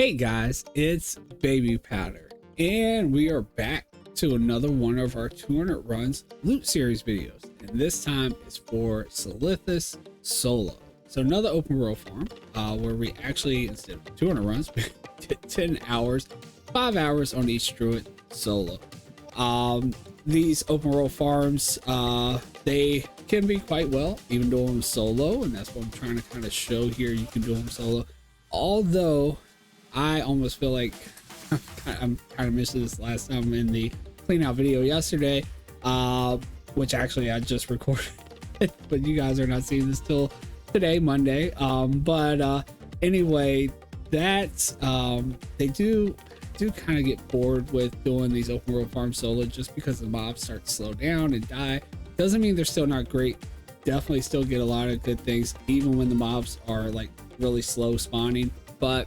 Hey guys, it's Babypowder, and we are back to another one of our 200 runs loot series videos, and this time it's for Silithus solo. So another open world farm where we actually, instead of 200 runs, we did 10 hours, 5 hours on each druid solo. These open world farms, they can be quite well even doing them solo, and that's what I'm trying to kind of show here. You can do them solo, although I almost feel like I'm kind of missing this last time in the clean out video yesterday, which actually I just recorded, but you guys are not seeing this till today, Monday. Anyway, that's they do kind of get bored with doing these open world farms solo just because the mobs start to slow down and die. Doesn't mean they're still not great. Definitely still get a lot of good things even when the mobs are like really slow spawning, but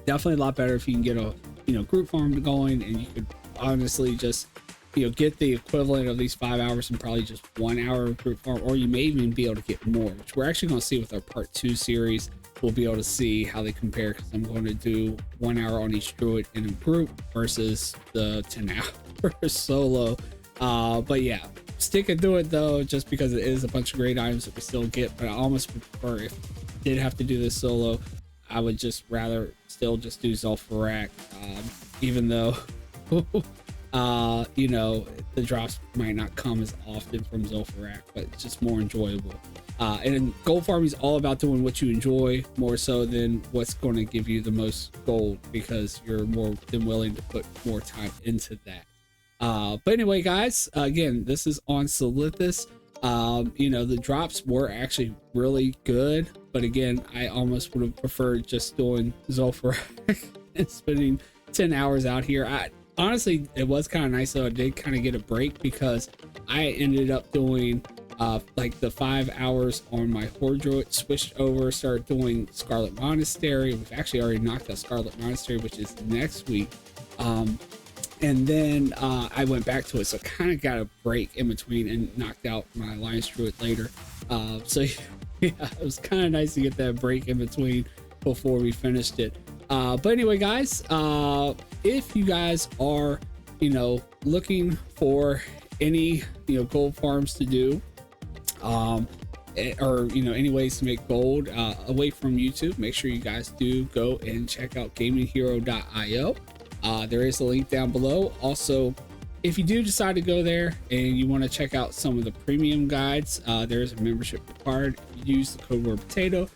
definitely a lot better if you can get a group farm going, and you could honestly just get the equivalent of these 5 hours in probably just 1 hour of group farm, or you may even be able to get more, which we're actually going to see with our part 2 series. We'll be able to see how they compare, because I'm going to do 1 hour on each druid in a group versus the 10 hours solo. But yeah, stick and do it though, just because it is a bunch of great items that we still get. But I almost prefer, if I did have to do this solo, I would just rather still just do Zul'Farrak, even though the drops might not come as often from Zul'Farrak, but it's just more enjoyable. And gold farming is all about doing what you enjoy more so than what's going to give you the most gold, because you're more than willing to put more time into that. But anyway, guys, again, this is on Silithus. The drops were actually really good, but again, I almost would have preferred just doing Zul'Farrak and spending 10 hours out here. Honestly, it was kind of nice though. I did kind of get a break because I ended up doing like the 5 hours on my Horde druid, switched over, started doing Scarlet Monastery. We've actually already knocked out Scarlet Monastery, which is next week. And then I went back to it, so kind of got a break in between and knocked out my Alliance Druid later. So yeah, it was kind of nice to get that break in between before we finished it. But anyway, guys, if you guys are, looking for any, gold farms to do, or any ways to make gold away from YouTube, make sure you guys do go and check out gaminghero.io. There is a link down below. Also, if you do decide to go there and you want to check out some of the premium guides, there is a membership required. If you use the code word potato,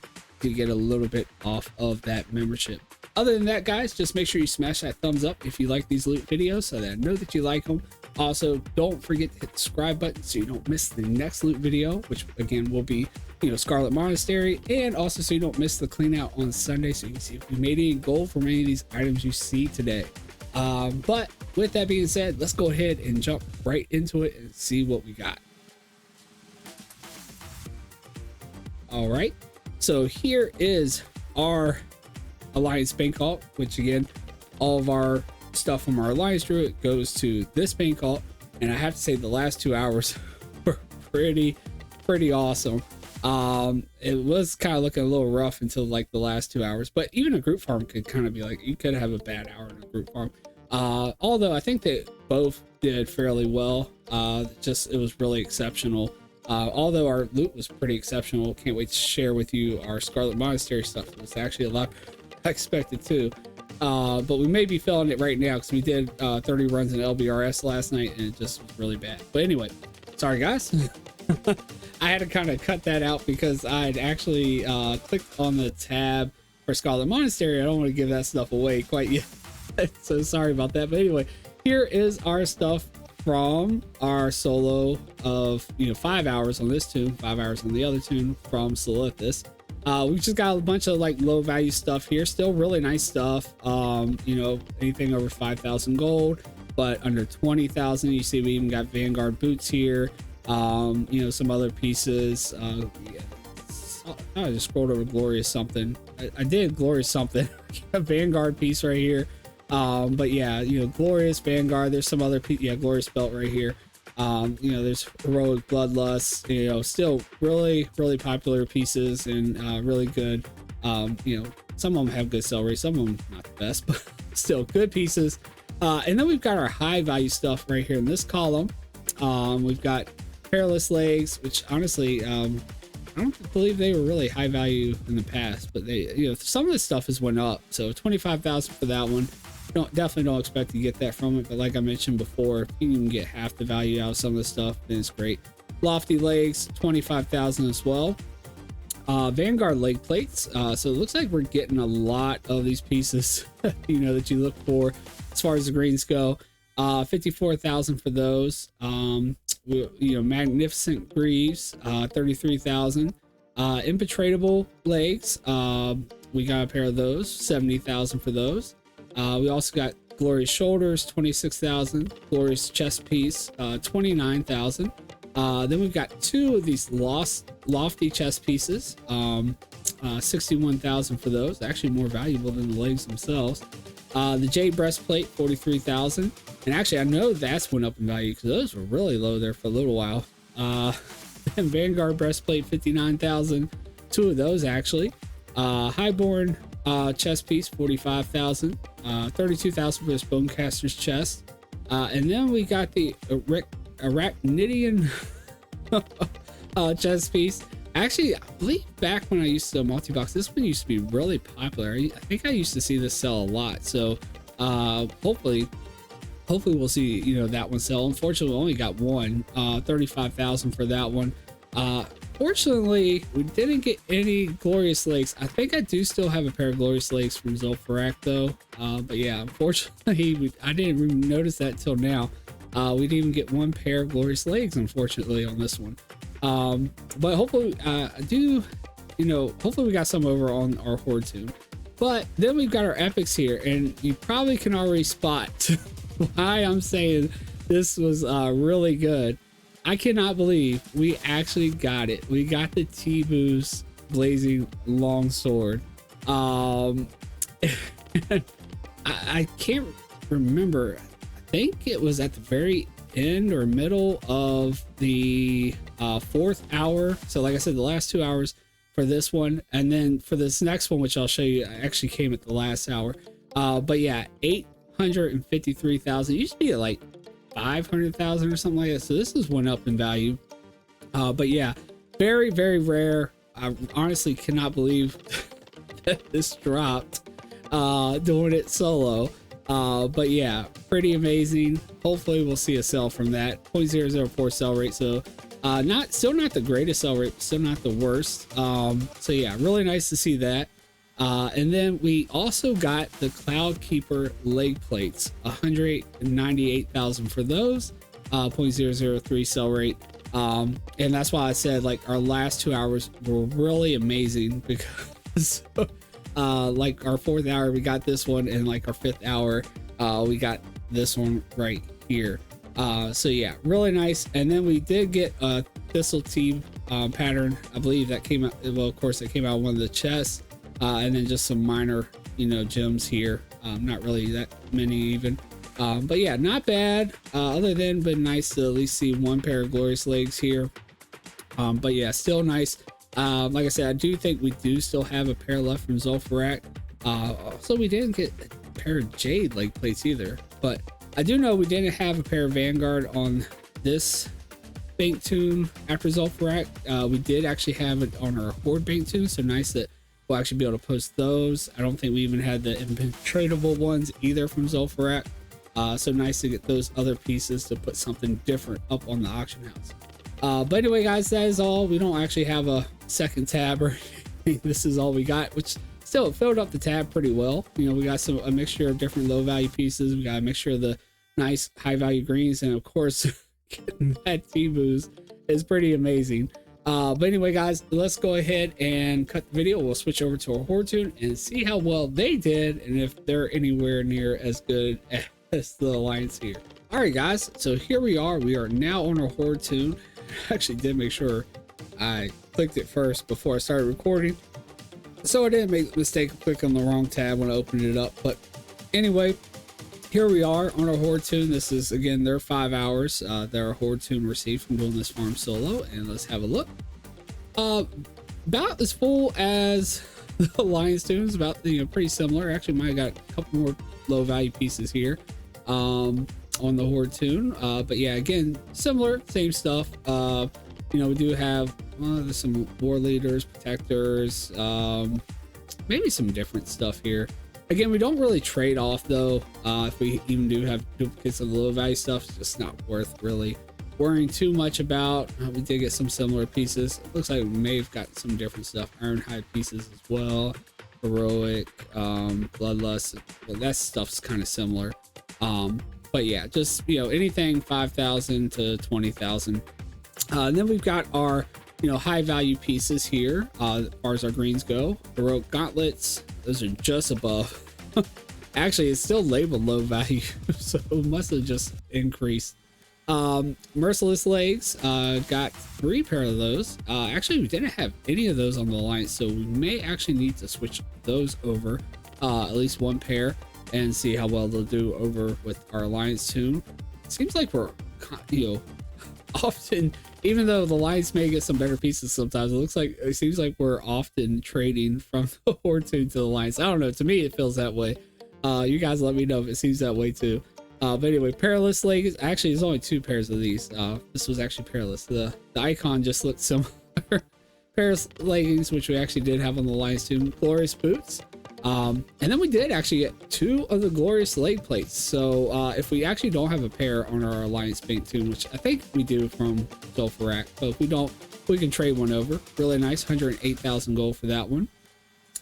you get a little bit off of that membership. Other than that, guys, just make sure you smash that thumbs up if you like these loot videos, so that I know that you like them. Also, don't forget to hit the subscribe button so you don't miss the next loot video, which again will be Scarlet Monastery, and also so you don't miss the clean out on Sunday, so you can see if we made any gold from any of these items you see today. But with that being said, let's go ahead and jump right into it and see what we got. All right, so here is our Alliance Bank Alt, which again, all of our stuff from our Alliance Druid goes to this Bank Alt, and I have to say the last 2 hours were pretty awesome. It was kind of looking a little rough until like the last 2 hours, but even a group farm could kind of be like, you could have a bad hour in a group farm. Although I think they both did fairly well. It was really exceptional. Although our loot was pretty exceptional, can't wait to share with you our Scarlet Monastery stuff. It was actually a lot I expected too. But we may be feeling it right now because we did 30 runs in LBRS last night and it just was really bad. But anyway, sorry guys. I had to kind of cut that out because I had actually clicked on the tab for Scarlet Monastery. I don't want to give that stuff away quite yet. So sorry about that. But anyway, here is our stuff from our solo of 5 hours on this tune, 5 hours on the other tune from Silithus. We just got a bunch of like low value stuff here, still really nice stuff. Anything over 5,000 gold, but under 20,000. You see we even got Vanguard boots here. Some other pieces. I just scrolled over Glorious something. I did Glorious something. A Vanguard piece right here. But yeah, Glorious Vanguard. There's some other Glorious belt right here. There's Heroic Bloodlust, still really popular pieces and really good Some of them have good sell rate, some of them not the best, but still good pieces. And then we've got our high value stuff right here in this column. We've got Perilous Legs, which honestly, I don't believe they were really high value in the past, but they, you know, some of this stuff has went up. So 25,000 for that one. Definitely don't expect to get that from it, but like I mentioned before, if you can get half the value out of some of the stuff, then it's great. Lofty Legs, 25,000 as well. Vanguard leg plates. So it looks like we're getting a lot of these pieces, you know, that you look for as far as the greens go. 54,000 for those. You know, Magnificent Greaves, 33,000. Impenetrable Legs, we got a pair of those, 70,000 for those. We also got Glorious Shoulders, 26,000. Glorious Chest Piece, 29,000. Then we've got two of these lofty chest pieces, 61,000 for those. Actually more valuable than the legs themselves. The Jade Breastplate, 43,000. And actually, I know that's went up in value because those were really low there for a little while. And Vanguard Breastplate, 59,000. Two of those actually. Highborn chest piece, 45,000. 32,000 for this Bonecaster's chest. And then we got the Arachnidian chest piece. Actually, I believe back when I used to multi-box, this one used to be really popular. I think I used to see this sell a lot. So hopefully we'll see, you know, that one sell. Unfortunately, we only got one. 35,000 for that one. Fortunately, we didn't get any Glorious Legs. I think I do still have a pair of Glorious Legs from Zul'Farrak though. But yeah, unfortunately, I didn't even notice that till now. We didn't even get one pair of Glorious Legs, unfortunately, on this one. But hopefully, hopefully we got some over on our Horde tune. But then we've got our epics here, and you probably can already spot why I'm saying this was really good. I cannot believe we actually got it. We got the T-Boo's Blazing Longsword. I can't remember. I think it was at the very end or middle of the 4th hour. So like I said, the last 2 hours for this one, and then for this next one, which I'll show you, I actually came at the last hour. But yeah, 853,000. Used to be at like 500,000 or something like that. So this has went up in value. But yeah, very, very rare. I honestly cannot believe that this dropped doing it solo. But yeah, pretty amazing. Hopefully we'll see a sell from that. 0.004 sell rate. So still not the greatest sell rate, but still not the worst. So yeah, really nice to see that. And then we also got the Cloud Keeper leg plates, 198,000 for those, 0.003 sell rate. And that's why I said like our last 2 hours were really amazing, because like our 4th hour we got this one, and like our 5th hour we got this one right here. So yeah, really nice. And then we did get a Thistle Team pattern, I believe that came out, well of course it came out of one of the chests. And then just some minor, you know, gems here. Not really that many even. But yeah, not bad. Other than been nice to at least see one pair of Glorious Legs here. But yeah, still nice. Like I said, I do think we do still have a pair left from Zul'Farrak. Also, we didn't get a pair of Jade leg plates either. But I do know we didn't have a pair of Vanguard on this bank tune after Zul'Farrak. We did actually have it on our Horde bank tune, so nice that we'll actually be able to post those. I don't think we even had the impenetrable ones either from Zul'Farrak. So nice to get those other pieces to put something different up on the auction house. But anyway, guys, that is all. We don't actually have a second tab or anything. This is all we got, which still filled up the tab pretty well. You know, we got a mixture of different low value pieces. We got a mixture of the nice high value greens, and of course getting that T-Boo's is pretty amazing. But anyway, guys, let's go ahead and cut the video. We'll switch over to our Horde tune and see how well they did, and if they're anywhere near as good as the Alliance here. All right, guys, so here we are. We are now on our Horde tune. I actually did make sure I clicked it first before I started recording, so I didn't make the mistake of clicking on the wrong tab when I opened it up. But anyway, here we are on our Horde tune. This is, again, their 5 hours that our Horde tune received from doing this farm solo, and let's have a look. About as full as the Lion's Tomb is about, pretty similar. Actually, might have got a couple more low value pieces here on the Horde tune. But yeah, again, similar, same stuff. We do have there's some war leaders, protectors, maybe some different stuff here. Again, we don't really trade off though. If we even do have duplicates of the low value stuff, it's just not worth really worrying too much about. We did get some similar pieces. It looks like we may have got some different stuff. Ironhide pieces as well. Heroic, bloodlust. Well, that stuff's kind of similar. But yeah, just anything 5,000 to 20,000. And then we've got our high value pieces here as far as our greens go. Heroic gauntlets, those are just above. Actually, it's still labeled low value, so it must have just increased. Merciless legs, got 3 pair of those. Actually, we didn't have any of those on the alliance, so we may actually need to switch those over, at least 1 pair, and see how well they'll do over with our alliance tune. It seems like we're often, even though the alliance may get some better pieces sometimes, it seems like we're often trading from the Horde tune to the alliance. I don't know, to me it feels that way. You guys let me know if it seems that way too. But anyway, perilous legs. Actually, there's only 2 pairs of these. This was actually perilous. The icon just looked similar. Perilous leggings, which we actually did have on the alliance tune. Glorious boots. And then we did actually get 2 of the glorious leg plates. So if we actually don't have a pair on our alliance paint tune, which I think we do from Zul'Farrak, but if we don't, we can trade one over. Really nice, 108,000 gold for that one.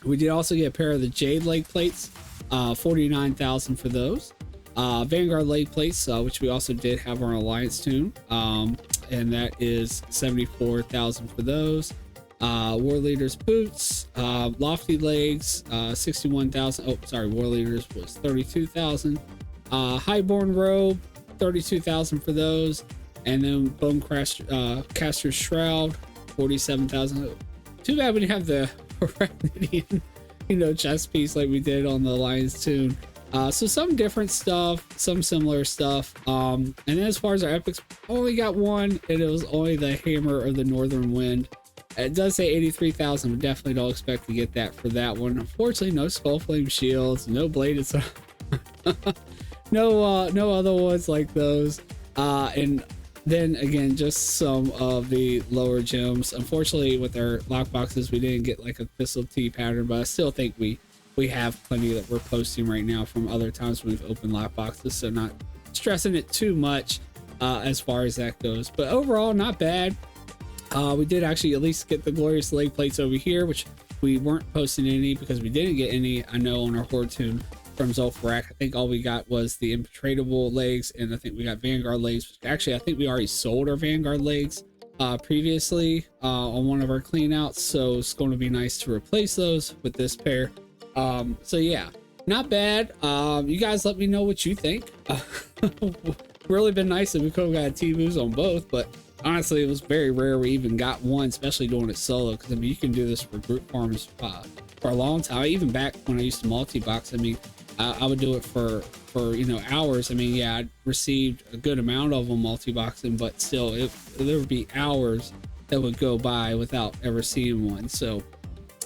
We did also get a pair of the jade leg plates, 49,000 for those. Vanguard leg plates, which we also did have on our alliance tune, and that is 74,000 for those. War leaders boots, lofty legs, 61,000. Oh, sorry, war leaders was 32,000. Highborn robe, 32,000 for those, and then bone caster's shroud, 47,000. Too bad we didn't have the Arachnidian, chest piece like we did on the alliance tune. So some different stuff, some similar stuff. And then as far as our epics, only got 1, and it was only the Hammer of the Northern Wind. It does say 83,000, but definitely don't expect to get that for that one. Unfortunately, no Skullflame shields, no bladed, no other ones like those. And then again, just some of the lower gems. Unfortunately, with our lockboxes, we didn't get like a Thistle Tea pattern, but I still think we have plenty that we're posting right now from other times we've opened lockboxes, so not stressing it too much as far as that goes. But overall, not bad. We did actually at least get the glorious leg plates over here, which we weren't posting any because we didn't get any, I know, on our Horde tune from Zul'Farrak. I think all we got was the infiltratable legs, and I think we got Vanguard legs. Actually, I think we already sold our Vanguard legs previously on one of our cleanouts, so it's going to be nice to replace those with this pair. So yeah, not bad. You guys let me know what you think. Really been nice if we could have got T-moves on both, but honestly, it was very rare we even got one, especially doing it solo, because I mean, you can do this for group farms for a long time. Even back when I used to multi-box, I mean, I would do it for hours. I mean, yeah, I received a good amount of them multi-boxing, but still, there would be hours that would go by without ever seeing one. So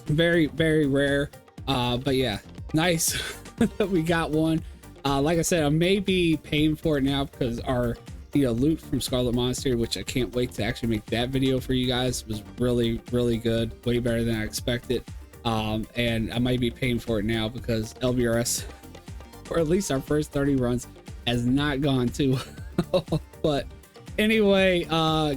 very, very rare. But yeah, nice that we got one. Like I said, I may be paying for it now because our loot from Scarlet Monastery, which I can't wait to actually make that video for you guys, was really, really good, way better than I expected. And I might be paying for it now because LBRS, or at least our first 30 runs, has not gone too well. But anyway,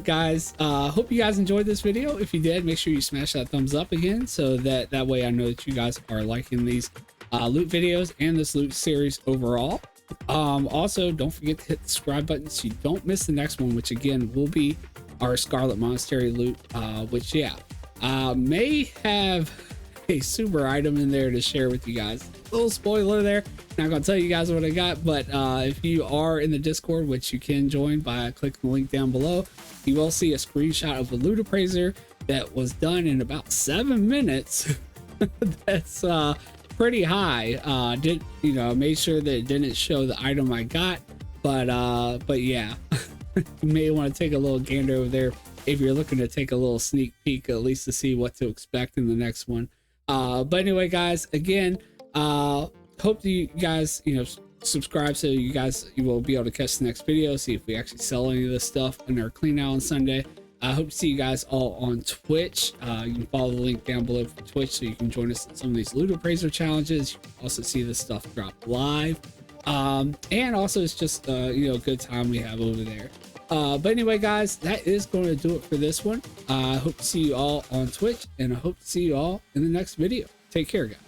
guys, hope you guys enjoyed this video. If you did, make sure you smash that thumbs up again, so that way I know that you guys are liking these loot videos and this loot series overall. Also, don't forget to hit the subscribe button so you don't miss the next one, which again will be our Scarlet Monastery loot, which may have a super item in there to share with you guys. A little spoiler there, not gonna tell you guys what I got, but if you are in the Discord, which you can join by clicking the link down below, you will see a screenshot of a loot appraiser that was done in about 7 minutes. That's pretty high. Made sure that it didn't show the item I got, but yeah, you may want to take a little gander over there if you're looking to take a little sneak peek, at least to see what to expect in the next one. But anyway, guys, again, hope that you guys, subscribe so you will be able to catch the next video, see if we actually sell any of this stuff in our clean out on Sunday. I hope to see you guys all on Twitch. You can follow the link down below for Twitch so you can join us in some of these loot appraiser challenges. You can also see this stuff drop live. And also it's just, a good time we have over there. But anyway, guys, that is going to do it for this one. I hope to see you all on Twitch, and I hope to see you all in the next video. Take care, guys.